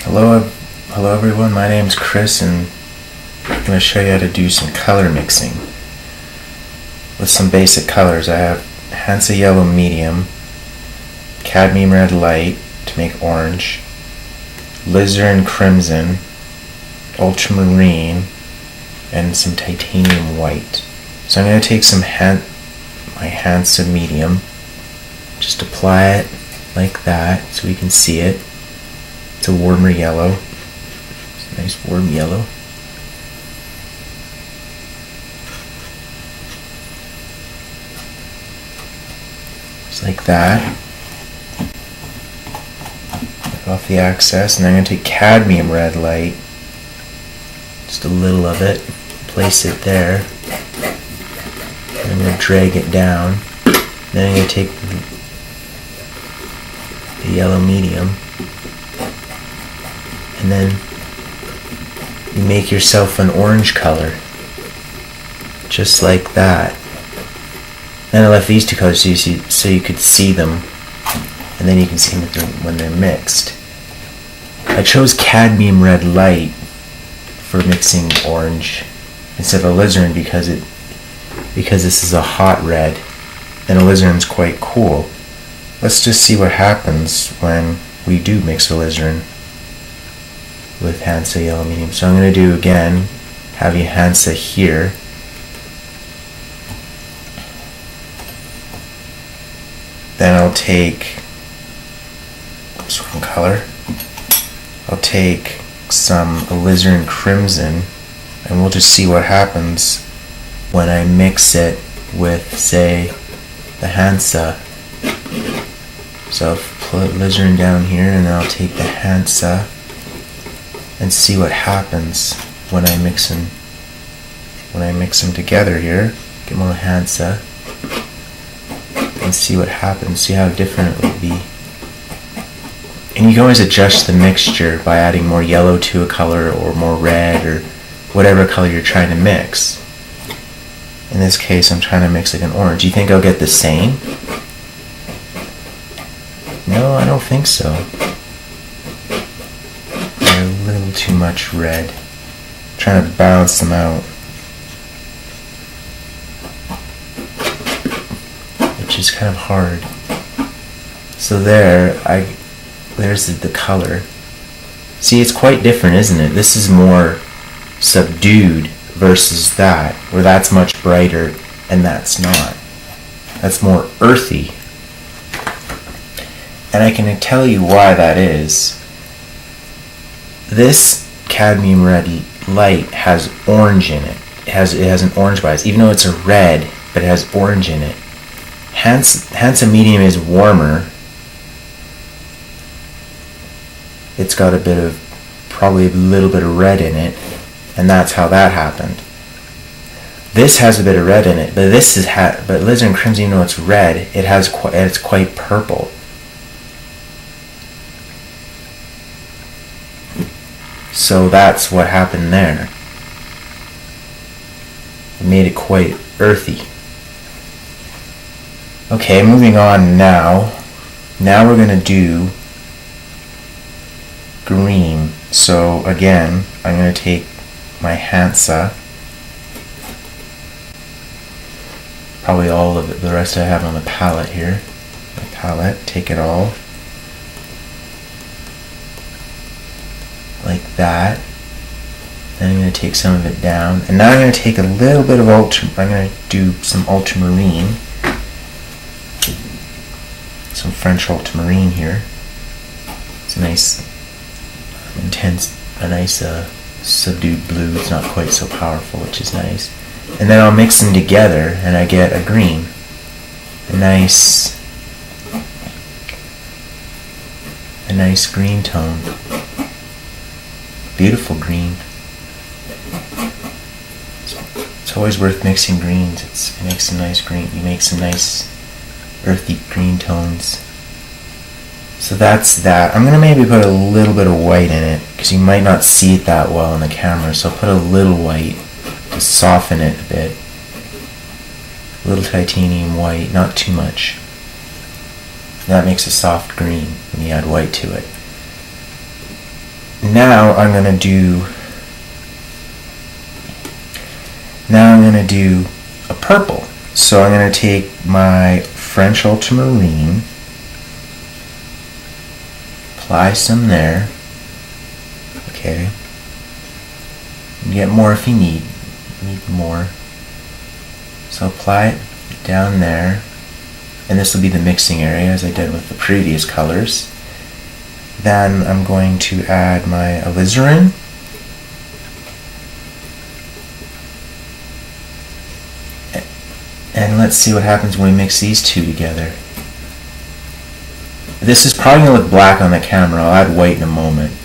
Hello everyone, my name's Chris and I'm going to show you how to do some color mixing with some basic colors. I have Hansa Yellow Medium, Cadmium Red Light to make orange, Alizarin Crimson, Ultramarine, and some Titanium White. So I'm going to take my Hansa Medium, just apply it like that so we can see it. It's a warmer yellow. It's a nice warm yellow. Just like that. Take off the excess, and I'm going to take Cadmium Red Light, just a little of it, place it there. I'm going to drag it down. Then I'm going to take the Yellow Medium, and then you make yourself an orange color, just like that. Then I left these two colors so you could see them, and then you can see them when they're mixed. I chose Cadmium Red Light for mixing orange instead of alizarin because this is a hot red, and alizarin's quite cool. Let's just see what happens when we do mix alizarin with Hansa Yellow Medium. So I'm going to do again, have you Hansa here. Then I'll take one color. I'll take some Alizarin Crimson, and we'll just see what happens when I mix it with, say, the Hansa. So I'll put Alizarin down here, and then I'll take the Hansa and see what happens when I mix them together here. Get more Hansa and see what happens. See how different it will be. And you can always adjust the mixture by adding more yellow to a color or more red or whatever color you're trying to mix. In this case, I'm trying to mix like an orange. Do you think I'll get the same? No, I don't think so. A little too much red. I'm trying to balance them out, which is kind of hard. So there's the color. See, it's quite different, isn't it? This is more subdued versus that, where that's much brighter and that's not. That's more earthy. And I can tell you why that is. This Cadmium Red Light has orange in it. It has an orange bias, even though it's a red, but it has orange in it. Hansa Medium is warmer. It's got probably a little bit of red in it, and that's how that happened. This has a bit of red in it, but but Alizarin Crimson, even though it's red, it's quite purple. So that's what happened there. It made it quite earthy. Okay, moving on now. Now we're going to do green. So again, I'm going to take my Hansa, probably all of it, the rest I have on the palette here. My palette, take it all. Like that. Then I'm going to take some of it down, and now I'm going to take a little bit of I'm going to do some ultramarine, some French ultramarine here. It's a nice, intense, subdued blue. It's not quite so powerful, which is nice. And then I'll mix them together, and I get a green, a nice green tone. Beautiful green. It's always worth mixing greens. It makes some nice green. You make some nice earthy green tones. So that's that. I'm gonna maybe put a little bit of white in it because you might not see it that well on the camera. So I'll put a little white to soften it a bit. A little titanium white, not too much. That makes a soft green when you add white to it. Now I'm gonna do a purple. So I'm gonna take my French ultramarine, apply some there. Okay. You get more if you need more. So apply it down there, and this will be the mixing area as I did with the previous colors. Then I'm going to add my alizarin. And let's see what happens when we mix these two together. This is probably going to look black on the camera. I'll add white in a moment.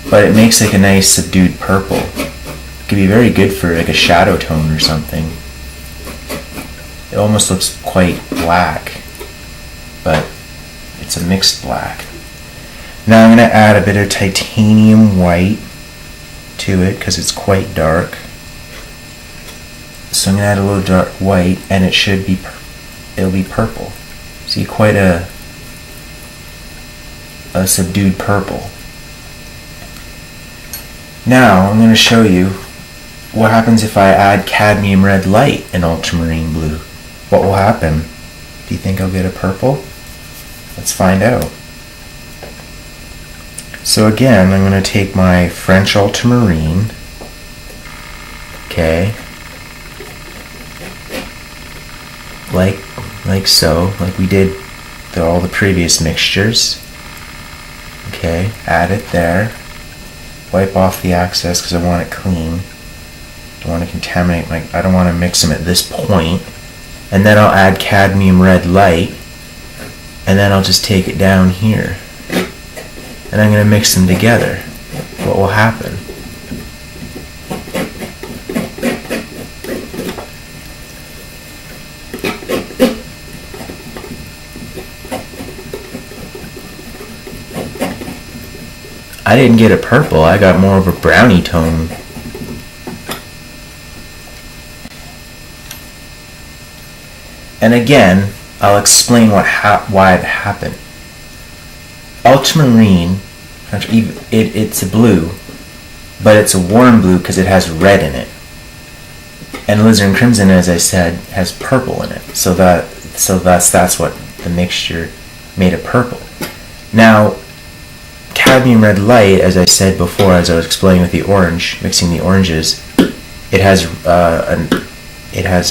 But it makes like a nice subdued purple. It could be very good for like a shadow tone or something. It almost looks quite black, but it's a mixed black. Now I'm going to add a bit of titanium white to it because it's quite dark. So I'm going to add a little dark white, and it'll be purple. See, quite a subdued purple. Now I'm going to show you what happens if I add cadmium red light and ultramarine blue. What will happen? Do you think I'll get a purple? Let's find out. So again, I'm going to take my French ultramarine. Okay. Like so, like we did all the previous mixtures. Okay, add it there. Wipe off the excess because I want it clean. Don't want to contaminate I don't want to mix them at this point. And then I'll add cadmium red light, and then I'll just take it down here. And I'm going to mix them together. What will happen? I didn't get a purple, I got more of a brownie tone. And again, I'll explain why it happened. Ultramarine, it's a blue, but it's a warm blue because it has red in it. And alizarin crimson, as I said, has purple in it. So that's what the mixture made it purple. Now, cadmium red light, as I said before, as I was explaining with the orange, mixing the oranges, it has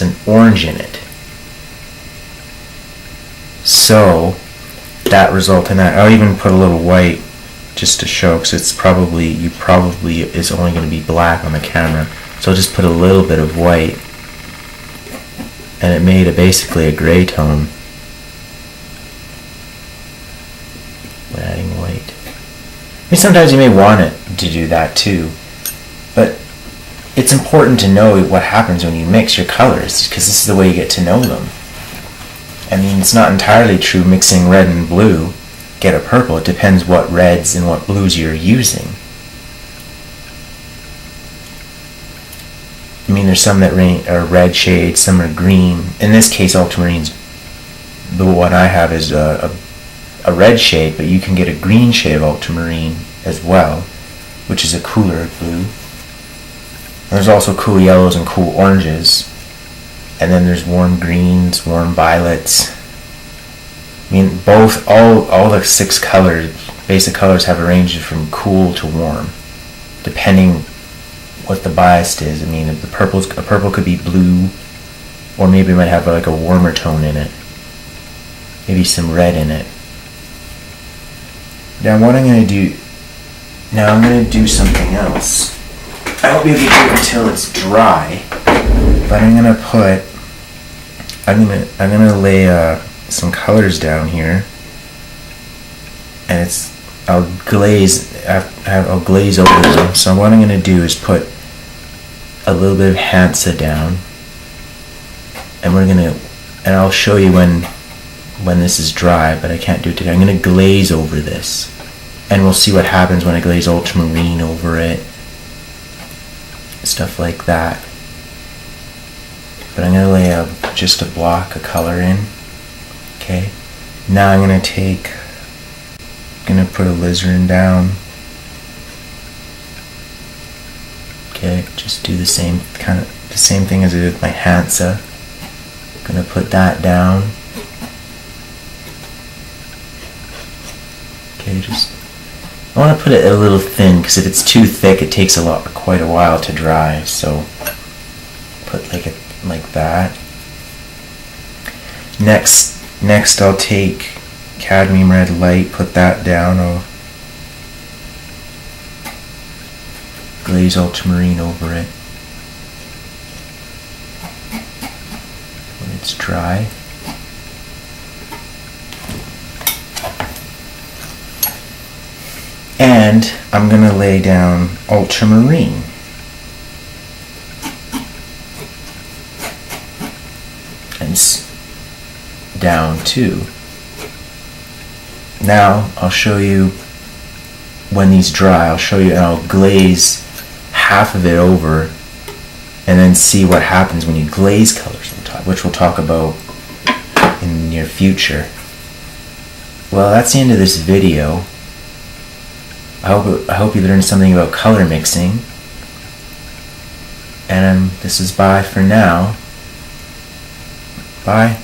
an orange in it. So that results in that. I'll even put a little white just to show, because it's probably is only going to be black on the camera. So I'll just put a little bit of white, and it made basically a gray tone. When adding white. I mean, sometimes you may want it to do that too, but it's important to know what happens when you mix your colors, because this is the way you get to know them. I mean, it's not entirely true mixing red and blue get a purple. It depends what reds and what blues you're using. I mean, there's some that are red shades, some are green. In this case, ultramarine's, the one I have is a red shade, but you can get a green shade of ultramarine as well, which is a cooler blue. And there's also cool yellows and cool oranges. And then there's warm greens, warm violets. I mean, all the 6 colors, basic colors, have a range from cool to warm, depending what the bias is. I mean, a purple could be blue, or maybe it might have like a warmer tone in it. Maybe some red in it. Now what I'm going to do, I'm going to do something else. I won't be able to do it until it's dry, but I'm going to lay some colors down here, and I'll glaze over them. So what I'm going to do is put a little bit of Hansa down, and I'll show you when this is dry, but I can't do it today. I'm going to glaze over this, and we'll see what happens when I glaze ultramarine over it, stuff like that. But I'm going to lay just a block of color in. Okay. Now I'm going to put alizarin down. Okay, just do the same thing as I did with my Hansa. Gonna put that down. Okay, I want to put it a little thin because if it's too thick, it takes quite a while to dry. So put like that. Next, I'll take cadmium red light, put that down. I'll glaze ultramarine over it when it's dry. And I'm going to lay down ultramarine. And down too. Now I'll show you when these dry. I'll show you, and I'll glaze half of it over and then see what happens when you glaze colors on top, which we'll talk about in the near future. Well, that's the end of this video. I hope you learned something about color mixing. And this is bye for now. Bye.